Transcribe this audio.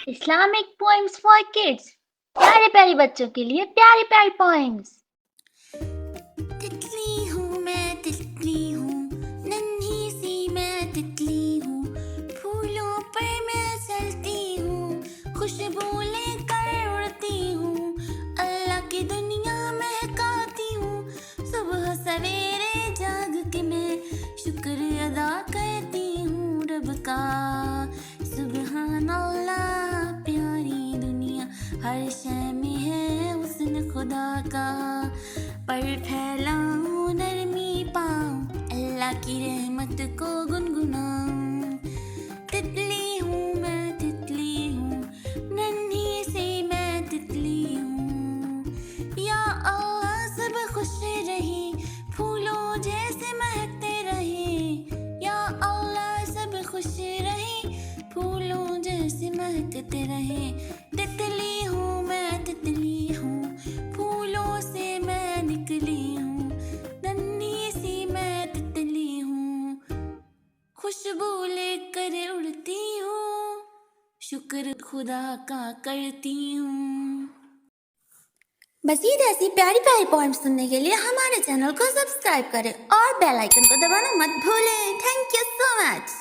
Islamic poems for kids. प्यारे प्यारे बच्चों के लिए प्यारी प्यारी poems. तितली हूँ मैं तितली हूँ, नन्ही सी मैं तितली हूँ, फूलों पर मैं चलती हूँ, खुशबू लेकर उड़ती हूँ, अल्लाह की दुनिया महकाती हूँ, सुबह सवेरे जाग के मैं शुक्र अदा करती हूँ रब का। सुबहान अल्लाह, प्यारी दुनिया हर शय में है हुस्न खुदा का, पर फैलाऊं नरमी पाऊं अल्लाह की रहमत को गुनगुनाऊं। तितली हूँ मैं तितली हूँ, नन्ही सी मैं तितली हूँ, या अल्लाह सब खुश रहे, फूलों जैसे महकते रहे, या अल्लाह सब खुश रहे, फूलों जैसे महकते रहे। तितली हूँ मैं तितली हूँ, फूलों से मैं निकली हूँ, नन्ही सी मैं तितली हूँ, खुशबू लेकर उड़ती हूँ, शुक्र खुदा का करती हूँ। मज़ीद ऐसी प्यारी प्यारी पॉइंट्स सुनने के लिए हमारे चैनल को सब्सक्राइब करें और बेल आइकन को दबाना मत भूलें। Thank you so much.